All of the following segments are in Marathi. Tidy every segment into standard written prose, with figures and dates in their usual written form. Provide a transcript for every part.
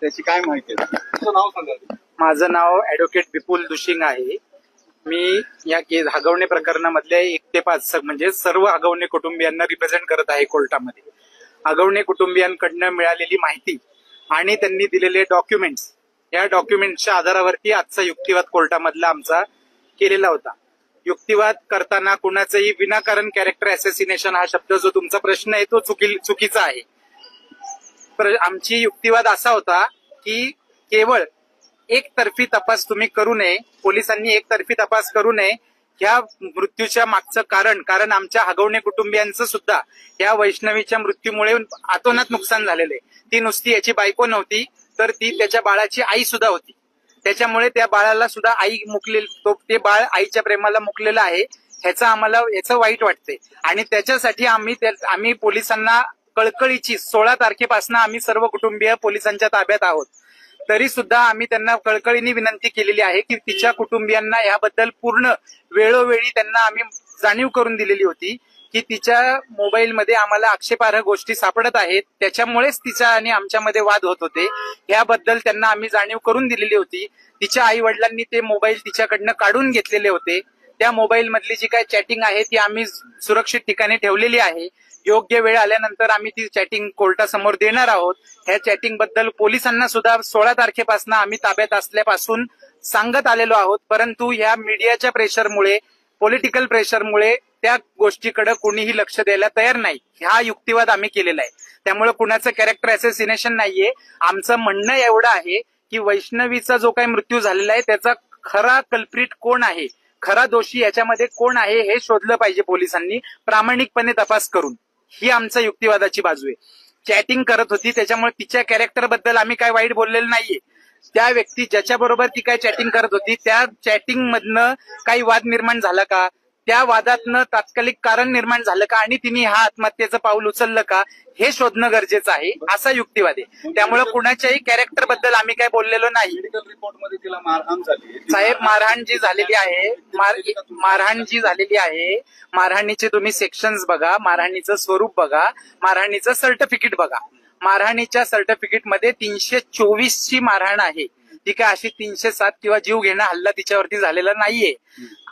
त्याची काय माहिती आहे? तुझं नाव सांगा. माझं नाव ऍडव्होकेट विपुल दुशिंग आहे. मी या केस हगवणे प्रकरणामधल्या 1 ते 5 म्हणजे सर्व हगवणे कुटुंबियांना रिप्रेझेंट करत आहे कोर्टामध्ये. हगवणे कुटुंबियांकडनं मिळालेली माहिती आणि त्यांनी दिलेले डॉक्युमेंट्स, या डॉक्युमेंट्सच्या आधारावरती आजचा युक्तिवाद कोर्टामधला आमचा केलेला होता. युक्तिवाद करताना कुणाचंही विनाकारण कॅरेक्टर असॅसिनेशन हा शब्द जो तुमचा प्रश्न आहे तो चुकीचा आहे. आमची युक्तिवाद असा होता की केवळ एकतर्फी तपास तुम्ही करू नये, पोलिसांनी एकतर्फी तपास करू नये. ह्या मृत्यूच्या मागचं कारण आमच्या हगवणे कुटुंबियांचं सुद्धा या वैष्णवीच्या मृत्यूमुळे अतोनात नुकसान झालेलं आहे. ती नुसती याची बायको नव्हती तर ती त्याच्या बाळाची आई सुद्धा होती. त्याच्यामुळे त्या बाळाला सुद्धा आई ते बाळ आईच्या प्रेमाला मुकलेलं आहे. ह्याचं वाईट वाटतंय आणि त्याच्यासाठी आम्ही पोलिसांना कळकळीची 16 तारखेपासून आम्ही सर्व कुटुंबीय पोलिसांच्या ताब्यात आहोत. तरी सुद्धा आम्ही त्यांना कळकळीने विनंती केलेली आहे की तिच्या कुटुंबियांना याबद्दल पूर्ण वेळोवेळी त्यांना आम्ही जाणीव करून दिलेली होती की तिच्या मोबाईलमध्ये आम्हाला आक्षेपार्ह गोष्टी सापडत आहेत, त्याच्यामुळेच तिच्या आणि आमच्यामध्ये वाद होत होते. याबद्दल त्यांना आम्ही जाणीव करून दिलेली होती. तिच्या आई वडिलांनी ते मोबाईल तिच्याकडनं काढून घेतलेले होते. त्या मोबाईल मधली जी काय चॅटिंग आहे ती आम्ही सुरक्षित ठिकाणी ठेवलेली आहे. योग्य वेळ आल्यानंतर आम्ही ती चॅटिंग कोर्टासमोर देणार आहोत. ह्या चॅटिंग बद्दल पोलिसांना सुद्धा 16 तारखेपासून आम्ही ताब्यात असल्यापासून सांगत आलेलो आहोत. परंतु ह्या मीडियाच्या प्रेशरमुळे, पॉलिटिकल प्रेशरमुळे त्या गोष्टीकडे कोणीही लक्ष द्यायला तयार नाही. हा युक्तिवाद आम्ही केलेला आहे. त्यामुळे कुणाचं कॅरेक्टर असॅसिनेशन नाहीये. आमचं म्हणणं एवढं आहे की वैष्णवीचा जो काही मृत्यू झालेला आहे त्याचा खरा कल्प्रिट कोण आहे, खरा दोषी याच्यामध्ये कोण आहे हे शोधलं पाहिजे पोलिसांनी प्रामाणिकपणे तपास करून. ही आमच्या युक्तिवादाची बाजू आहे. चॅटिंग करत होती त्याच्यामुळे तिच्या कॅरेक्टर बद्दल आम्ही काय वाईट बोललेलं नाहीये. त्या व्यक्ती ज्याच्याबरोबर ती काय चॅटिंग करत होती त्या चॅटिंग मधनं काही वाद निर्माण झाला का, त्या वादातनं तात्कालिक कारण निर्माण झालं का आणि तिने हा आत्महत्येचं पाऊल उचललं का हे शोधणं गरजेचं आहे, असा युक्तिवाद आहे. त्यामुळे कुणाच्याही कॅरेक्टर बद्दल आम्ही काय बोललेलो नाही. मेडिकल रिपोर्टमध्ये तिला मारहाण झाली साहेब, मारहाण जी झालेली आहे, मारहाणीचे तुम्ही सेक्शन्स बघा, मारहाणीचं स्वरूप बघा, मारहाणीचं सर्टिफिकेट बघा. मारहाणीच्या सर्टिफिकेटमध्ये 324 ची मारहाण आहे. ती काय अशी 307 किंवा जीव घेणं हल्ला तिच्यावरती झालेला नाहीये.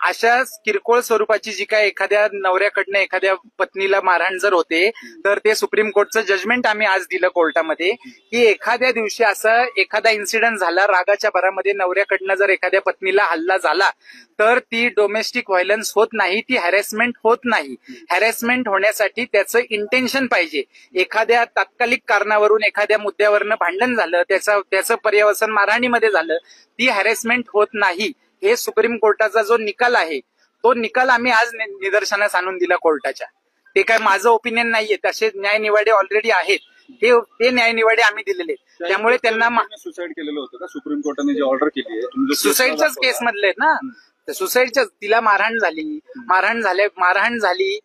अशा किरकोळ स्वरूपाची जी काय एखाद्या नवऱ्याकडनं एखाद्या पत्नीला मारहाण जर होते तर ते सुप्रीम कोर्टचं जजमेंट आम्ही आज दिलं कोर्टामध्ये की एखाद्या दिवशी असा एखादा इन्सिडेंट झाला, रागाच्या भरामध्ये नवऱ्याकडनं जर एखाद्या पत्नीला हल्ला झाला तर ती डोमेस्टिक व्हायलन्स होत नाही, ती हॅरेसमेंट होत नाही. हॅरेसमेंट होण्यासाठी त्याचं इंटेन्शन पाहिजे. एखाद्या तात्कालिक कारणावरून एखाद्या मुद्द्यावरनं भांडण झालं, त्याचं पर्यवसन मारहाणीमध्ये झालं, ती हॅरेसमेंट होत नाही. हे सुप्रीम कोर्टाचा जो निकाल आहे तो निकाल आम्ही आज निदर्शनास आणून दिला कोर्टाच्या. ते काय माझं ओपिनियन नाहीये, तसे न्यायनिवाडे ऑलरेडी आहेत. ते न्यायनिवाडे आम्ही दिलेले. त्यामुळे त्यांना सुसाईड केलेलं होतं का सुप्रीम कोर्टाने जी ऑर्डर केली आहे? सुसाईडच्याच केस मधले आहेत ना, सुसाईडच्या. तिला मारहाण झाली.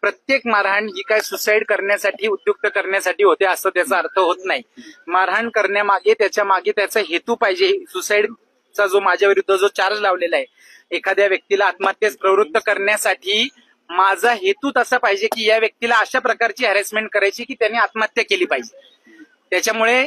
प्रत्येक मारहाण ही काय सुसाईड करण्यासाठी, उद्युक्त करण्यासाठी होते असं त्याचा अर्थ होत नाही. मारहाण करण्यामागे त्याचा हेतू पाहिजे. सुसाईडचा जो माझ्या विरुद्ध जो चार्ज लावलेला आहे, एखाद्या व्यक्तीला आत्महत्येस प्रवृत्त करण्यासाठी माझा हेतू तसा पाहिजे की या व्यक्तीला अशा प्रकारची हॅरेसमेंट करायची की त्याने आत्महत्या केली पाहिजे. त्याच्यामुळे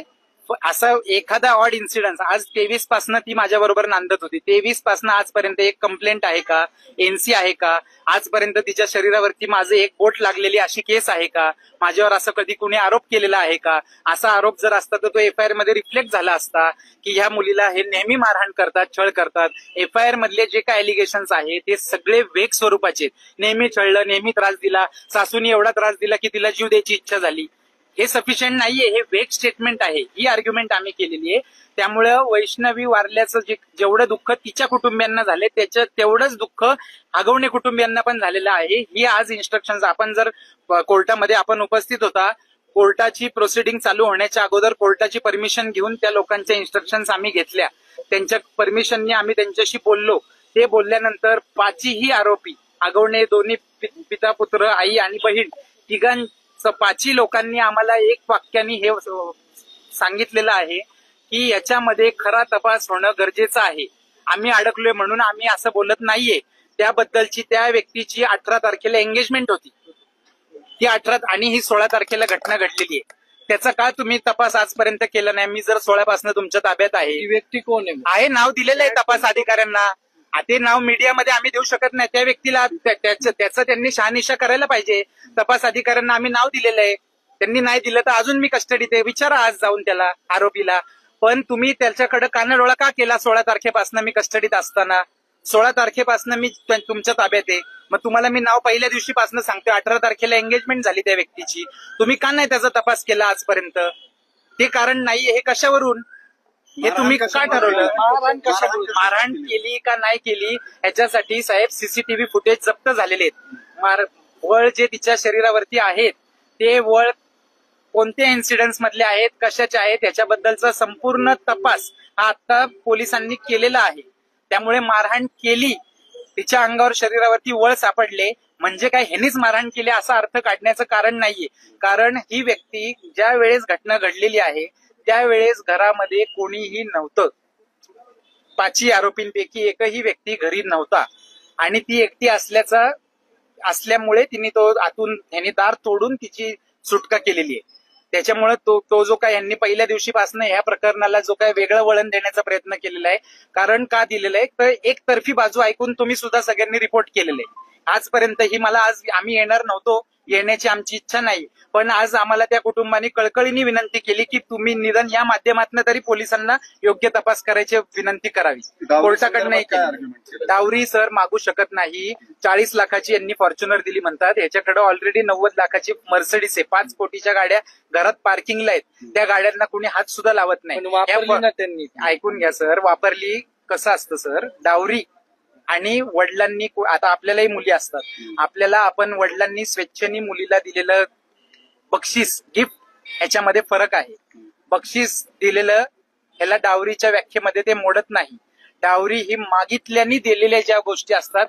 असा एखादा ऑड इन्सिडन्स, आज 23 पासून ती माझ्या बरोबर नांदत होती, 23 पासून आजपर्यंत एक कंप्लेंट आहे का, एनसी आहे का, आजपर्यंत तिच्या शरीरावरती माझं एक बोट लागलेली अशी केस आहे का, माझ्यावर असं कधी कुणी आरोप केलेला आहे का? असा आरोप जर असता तर तो एफआयआर मध्ये रिफ्लेक्ट झाला असता की ह्या मुलीला हे नेहमी मारहाण करतात, छळ करतात. एफआयआर मधले जे काय एलिगेशन्स आहे ते सगळे वेग स्वरूपाचे. नेहमी छळलं, नेहमी त्रास दिला, सासूनी एवढा त्रास दिला की तिला जीव द्यायची इच्छा झाली. हे सफिशियंट नाहीये, हे वेग स्टेटमेंट आहे. ही आर्ग्युमेंट आम्ही केलेली आहे. त्यामुळे वैष्णवी वारल्याचं जेवढं दुःख तिच्या कुटुंबियांना झाले तेवढंच दुःख हगवणे कुटुंबियांना पण झालेलं आहे. ही आज इन्स्ट्रक्शन्स आपण जर कोर्टामध्ये आपण उपस्थित होता, कोर्टाची प्रोसिडिंग चालू होण्याच्या अगोदर कोर्टाची परमिशन घेऊन त्या लोकांच्या इन्स्ट्रक्शन्स आम्ही घेतल्या. त्यांच्या परमिशनने आम्ही त्यांच्याशी बोललो. ते बोलल्यानंतर 5ही आरोपी, हगवणे दोन्ही पिता पुत्र, आई आणि बहीण, तिघांचं 5ही लोकांनी आम्हाला एक वाक्याने हे सांगितलेलं आहे की याच्यामध्ये खरा तपास होणं गरजेचं आहे. आम्ही अडकलोय म्हणून आम्ही असं बोलत नाहीये. त्याबद्दलची त्या व्यक्तीची 18 तारखेला एंगेजमेंट होती, ती 18 आणि ही 16 तारखेला घटना घडलेली आहे. त्याचा का तुम्ही तपास आजपर्यंत केला नाही? मी जर 16 पासून तुमच्या ताब्यात ही व्यक्ती कोण आहे? आहे, नाव दिलेलं आहे तपास अधिकाऱ्यांना. ते नाव मीडियामध्ये आम्ही देऊ शकत नाही. त्या व्यक्तीला त्याचं त्यांनी शहानिशा करायला पाहिजे. तपास अधिकाऱ्यांना आम्ही नाव दिलेलं आहे, त्यांनी नाही दिलं तर अजून मी कस्टडीत आहे. विचारा आज जाऊन त्याला, आरोपीला. पण तुम्ही त्याच्याकडे कानाडोळा का केला 16 तारखेपासून मी कस्टडीत असताना? 16 तारखेपासून मी तुमच्या ताब्यात आहे. मग तुम्हाला मी नाव पहिल्या दिवशीपासून सांगते. 18 तारखेला एंगेजमेंट झाली त्या व्यक्तीची. तुम्ही का नाही त्याचा तपास केला आजपर्यंत? ते कारण नाहीये. हे कशावरून? हे तुम्ही का ठरवलं? मारहाण केली का नाही केली याच्यासाठी साहेब सीसीटीव्ही फुटेज जप्त झालेले आहेत. वळ जे तिच्या शरीरावरती आहेत ते वळ कोणत्या इन्सिडेंट्स मधले आहेत, कशाचे आहेत याच्याबद्दलचा संपूर्ण तपास हा आता पोलिसांनी केलेला आहे. त्यामुळे मारहाण केली, तिच्या अंगावर शरीरावरती वळ सापडले म्हणजे काय ह्यांनीच मारहाण केली असा अर्थ काढण्याचं कारण नाहीये. कारण ही व्यक्ती ज्या वेळेस घटना घडलेली आहे त्यावेळेस घरामध्ये कोणीही नव्हतं. 5 आरोपींपैकी एकही व्यक्ती घरी नव्हता आणि ती एकटी असल्यामुळे तिने ह्यांनी दार तोडून तिची सुटका केलेली आहे. त्याच्यामुळे तो जो काय यांनी पहिल्या दिवशीपासून ह्या प्रकरणाला जो काय वेगळं वळण देण्याचा प्रयत्न केलेला आहे. कारण का दिलेलं आहे तर एकतर्फी बाजू ऐकून तुम्ही सुद्धा सगळ्यांनी रिपोर्ट केलेलं आहे. आजपर्यंत ही मला आज आम्ही येणार नव्हतो, येण्याची आमची इच्छा नाही, पण आज आम्हाला त्या कुटुंबाने कळकळीने विनंती केली की तुम्ही निदान या माध्यमातून तरी पोलिसांना योग्य तपास करायची विनंती करावी. कोर्टाकडनं डावरी सर मागू शकत नाही. 40 लाखाची यांनी फॉर्च्युनर दिली म्हणतात. याच्याकडे ऑलरेडी 90 लाखाची मर्सिडीज आहे. 5 कोटीच्या गाड्या घरात पार्किंगला आहेत. त्या गाड्यांना कोणी हात सुद्धा लावत नाही. त्यांनी ऐकून घ्या सर, वापरली कसं असतं सर, डावरी आणि वडिलांनी, आता आपल्यालाही मुली असतात, आपल्याला आपण वडिलांनी स्वेच्छेने मुलीला दिलेलं बक्षीस, गिफ्ट, ह्याच्यामध्ये फरक आहे. बक्षीस दिलेलं ह्याला डावरीच्या व्याख्येमध्ये ते मोडत नाही. डावरी ही मागितल्याने दिलेल्या ज्या गोष्टी असतात,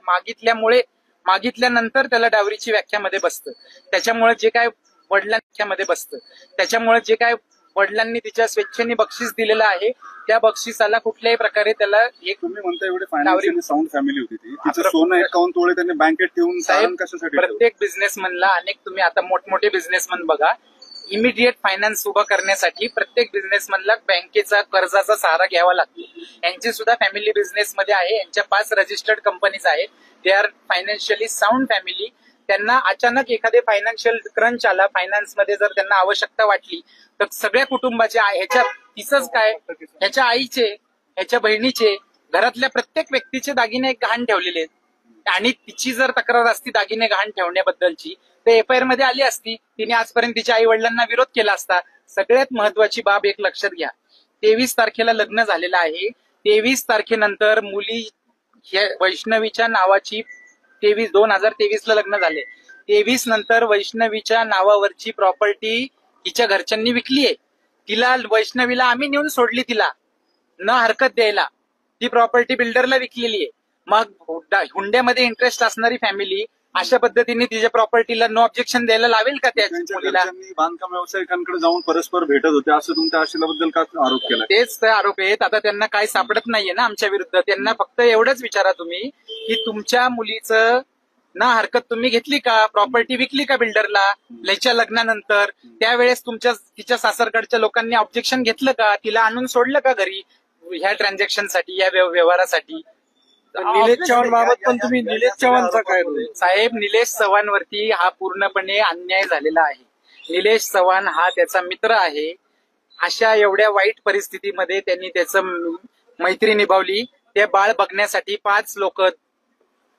मागितल्यानंतर त्याला डावरीची व्याख्यामध्ये बसतं. त्याच्यामुळे जे काय व्याख्यामध्ये बसतं, त्याच्यामुळे जे काय वडिलांनी तिच्या स्वेच्छेने बक्षीस दिलेलं आहे त्या बक्षिसाला कुठल्याही प्रकारे त्याला एक, तुम्ही म्हणता एवढे फायनान्शियली साऊंड फॅमिली होती ती, तिचं सोनं 51 तोळे त्यांनी बँकेत ठेवून साहेब कशासाठी? प्रत्येक बिझनेसमनला तुम्ही आता मोठमोठे बिझनेसमन बघा, इमिडिएट फायनान्स उभा करण्यासाठी प्रत्येक बिझनेसमनला बँकेचा कर्जाचा सहारा घ्यावा लागतो. यांची सुद्धा फॅमिली बिझनेसमध्ये आहे. यांच्या 5 रजिस्टर्ड कंपनीज आहेत. They are financially sound family. त्यांना अचानक एखादे फायनान्शियल क्रंच आला, फायनान्समध्ये जर त्यांना आवश्यकता वाटली तर सगळ्या कुटुंबाच्या, ह्याच्या तिचंच काय, ह्याच्या आईचे, ह्याच्या बहिणीचे, घरातल्या प्रत्येक व्यक्तीचे दागिने गहाण ठेवलेले आहेत. आणि तिची जर तक्रार असती दागिने गहाण ठेवण्याबद्दलची तर FIR मध्ये आली असती. तिने आजपर्यंत तिच्या आई वडिलांना विरोध केला असता. सगळ्यात महत्वाची बाब एक लक्षात घ्या, 23 तारखेला लग्न झालेलं आहे. 23 तारखेनंतर मुली वैष्णवीच्या नावाची 2023 ला लग्न झाले. 23 नंतर वैष्णवीच्या नावावरची प्रॉपर्टी तिच्या घरच्यांनी विकली आहे. तिला वैष्णवीला आम्ही नेऊन सोडली, तिला न हरकत द्यायला. ती प्रॉपर्टी बिल्डरला विकलेली आहे. मग हुंड्यामध्ये इंटरेस्ट असणारी फॅमिली अशा पद्धतीने तिच्या प्रॉपर्टीला नो ऑब्जेक्शन द्यायला लावेल का त्या मुलीला? बांधकाम व्यावसायिकांकडे जाऊन परस्पर भेटत होते असं तुमच्या आशेबद्दल का आरोप केला? तेच तर आरोप आहेत. आता त्यांना काय सापडत नाहीये ना आमच्या विरुद्ध. त्यांना फक्त एवढंच विचारा तुम्ही की तुमच्या मुलीचं ना हरकत तुम्ही घेतली का, प्रॉपर्टी विकली का बिल्डरला लयच्या लग्नानंतर? त्यावेळेस तिच्या सासरकडच्या लोकांनी ऑब्जेक्शन घेतलं का? तिला आणून सोडलं का घरी ह्या ट्रान्झॅक्शनसाठी, या व्यवहारासाठी? निलेश चव्हाण बाबत पण तुम्ही निलेश चव्हाणचा काय साहेब, निलेश चव्हाणवरती हा पूर्णपणे अन्याय झालेला आहे. निलेश चव्हाण हा त्याचा मित्र आहे. अशा एवढ्या वाईट परिस्थितीमध्ये त्यांनी त्याचं मैत्री निभावली. ते बाळ बघण्यासाठी 5 लोक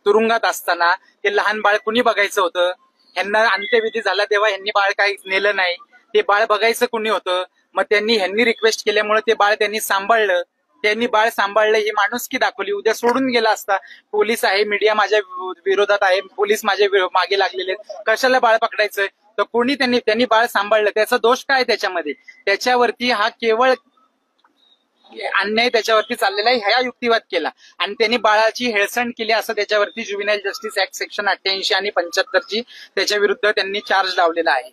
तुरुंगात असताना ते लहान बाळ कुणी बघायचं होतं? ह्यांना अंत्यविधी झाला तेव्हा ह्यांनी बाळ काही नेलं नाही. ते बाळ बघायचं कुणी होतं? मग ह्यांनी रिक्वेस्ट केल्यामुळे ते बाळ त्यांनी सांभाळलं. त्यांनी बाळ सांभाळलं, ही माणुसकी दाखवली. उद्या सोडून गेला असता. पोलीस आहे, मीडिया माझ्या विरोधात आहे, पोलीस माझ्या मागे लागलेले आहेत, कशाला बाळ पकडायचं? तर कोणी त्यांनी बाळ सांभाळलं, त्याचा दोष काय त्याच्यामध्ये? त्याच्यावरती हा केवळ अन्याय त्याच्यावरती चाललेला आहे, ह्या युक्तिवाद केला आणि त्यांनी बाळाची हेळसांड केली असं त्याच्यावरती ज्युव्हेनाइल जस्टिस ऍक्ट सेक्शन 88 आणि 75 त्याच्या विरुद्ध त्यांनी चार्ज लावलेला आहे.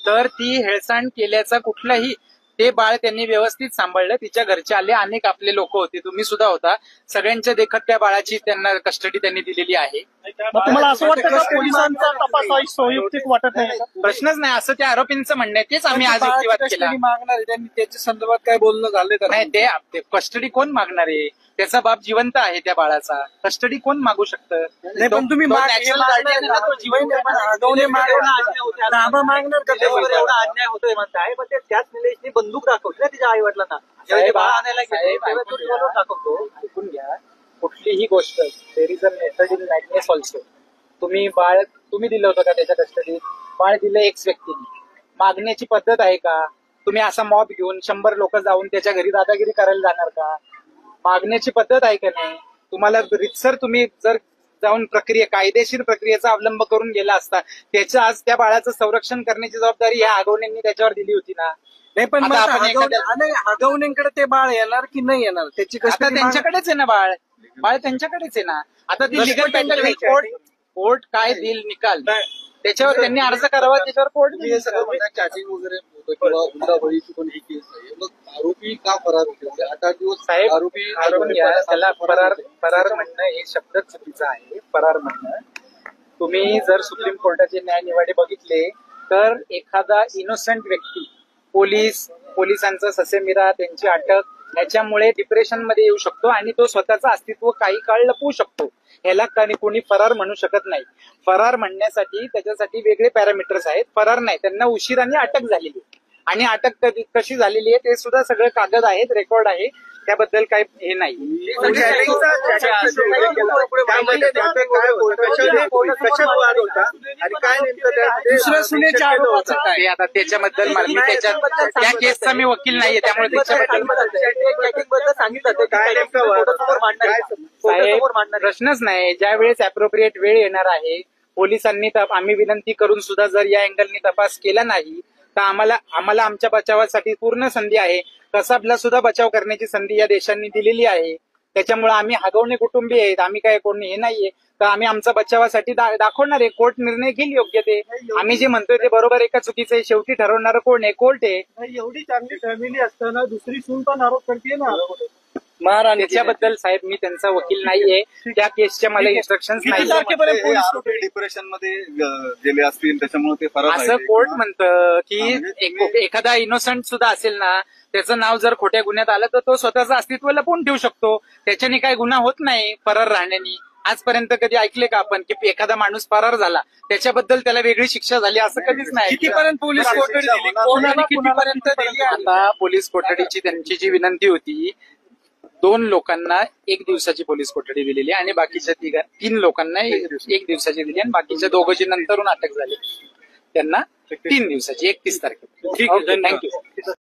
तर ती हेळसांड केल्याचा कुठलाही ते बाळ त्यांनी व्यवस्थित सांभाळलं. तिच्या घरचे आले, अनेक आपले लोक होते, तुम्ही सुद्धा होता. सगळ्यांच्या देखत त्या बाळाची त्यांना कस्टडी त्यांनी दिलेली आहे. मग तुम्हाला असं वाटतं का पोलिसांचा तपास हा संयुक्तिक वाटत नाही का? प्रश्नच नाही असं त्या आरोपींचं म्हणणं आहे. तेच आम्ही आज युक्तिवाद केला. कस्टडी मागणार आहे त्यांनी, त्याच्या संदर्भात काय बोलणं झालं का? नाही, ते कस्टडी कोण मागणार आहे? त्याचा बाप जिवंत आहे त्या बाळाचा, कस्टडी कोण मागू शकतं? नाही, पण तुम्ही तो माग- natural हे guardian आहे ना, तो जिवंत आहे. अगवणे मागणार ताबा मागणार का ते? एवढा अन्याय होतोय म्हणताय, पण ते त्याच निलेशनी बंदूक दाखवली ना तिच्या आई वडिलांना. साहेब, बाळ आणायला गेले साहेब, तेव्हा तो रिव्हॉल्वर दाखवतो. ऐकून घ्या. कुठलीही गोष्ट there is a method in madness also. तुम्ही दिलं होतं का त्याच्या कस्टडीत? बाळ दिलं एक्स व्यक्तीने. मागण्याची पद्धत आहे का? तुम्ही असा मॉब घेऊन 100 लोक जाऊन त्याच्या घरी दादागिरी करायला जाणार का? मागण्याची पद्धत आहे का नाही? तुम्हाला रितसर तुम्ही जर जाऊन कायदेशीर प्रक्रियेचा अवलंब करून गेला असता, आज त्या बाळाचं संरक्षण करण्याची जबाबदारी ह्या आगवण्यांनी त्याच्यावर दिली होती ना. नाही, पण आता आपण अगवणेंकडे ते बाळ येणार की नाही येणार त्याची आता कस्टडी त्यांच्याकडेच आहे ना बाळ त्यांच्याकडेच आहे ना. आता ती लिगल बॅटल कोर्ट काय देईल निकाल त्याच्यावर त्यांनी अर्ज करावा, त्याच्यावर कोर्ट देईल. चॅटिंग वगैरे होतं किंवा हुंडाबळीची पण ही केस आहे, मग आरोपी का फरार होते? म्हणजे 8 दिवस साहेब, आरोपी त्याला फरार म्हणणं हे शब्दच चुकीचं आहे. फरार म्हणणं, तुम्ही जर सुप्रीम कोर्टाचे न्यायनिवाडे बघितले तर एखादा इनोसंट व्यक्ती पोलिसांचा ससेमिरा, त्यांची अटक याच्यामुळे डिप्रेशनमध्ये येऊ शकतो आणि तो स्वतःचं अस्तित्व काही काळ लपवू शकतो. ह्याला कोणी फरार म्हणू शकत नाही. फरार म्हणण्यासाठी त्याच्यासाठी वेगळे पॅरामीटर्स आहेत. फरार नाही, त्यांना उशिराने अटक झालेली आहे आणि अटक कशी झालेली आहे ते सुद्धा सगळं कागद आहेत, रेकॉर्ड आहे, त्याबद्दल काही हे नाही. दुसऱ्या सुनेच्या आरोपाचं काय? ते आता त्याच्याबद्दल मी त्या केसचा मी वकील नाहीये, त्यामुळे त्याच्याबद्दल सांगितलं काय नेमकं साहेब प्रश्नच नाही. ज्या वेळेस अप्रोप्रिएट वेळ येणार आहे, पोलिसांनी आम्ही विनंती करून सुद्धा जर या अँगलनी तपास केला नाही तर आम्हाला आमच्या बचावासाठी पूर्ण संधी आहे. कसाबला सुद्धा बचाव करण्याची संधी या देशांनी दिलेली आहे. त्याच्यामुळे आम्ही हगवणे कुटुंबी आहेत, आम्ही काय कोणी हे नाहीये, तर आम्ही आमच्या बचावासाठी दाखवणार आहे. कोर्ट निर्णय घेईल योग्य ते. आम्ही जे म्हणतोय ते बरोबर आहे का चुकीचं आहे शेवटी ठरवणारं कोण आहे? कोर्ट आहे. एवढी चांगली फॅमिली असताना दुसरी सून पण आरोप करते ना. त्याच्याबद्दल साहेब मी त्यांचा वकील नाहीये, त्या केसच्या मला इन्स्ट्रक्शन्स नाही. डिप्रेशन मध्ये गेले असतील त्याच्यामुळे ते फरार असं कोर्ट म्हणतं की एखादा इनोसंट सुद्धा असेल ना, त्याचं नाव जर खोट्या गुन्ह्यात आलं तर तो स्वतःचं अस्तित्व लपवून ठेवू शकतो. त्याच्याने काही गुन्हा होत नाही फरार राहण्याने. आजपर्यंत कधी ऐकले का आपण की एखादा माणूस फरार झाला त्याच्याबद्दल त्याला वेगळी शिक्षा झाली? असं कधीच नाही. कितीपर्यंत पोलीस कोठडी दिली? कोणाला कितीपर्यंत दिली? आता पोलीस कोठडीची त्यांची जी विनंती होती, 2 लोकांना 1 दिवसाची पोलीस कोठडी दिलेली आणि बाकीच्या 3 लोकांना 1 दिवसाची दिली आणि बाकीच्या 2 जी नंतरून अटक झाली त्यांना 3 दिवसाची 31 तारखेला. थँक्यू.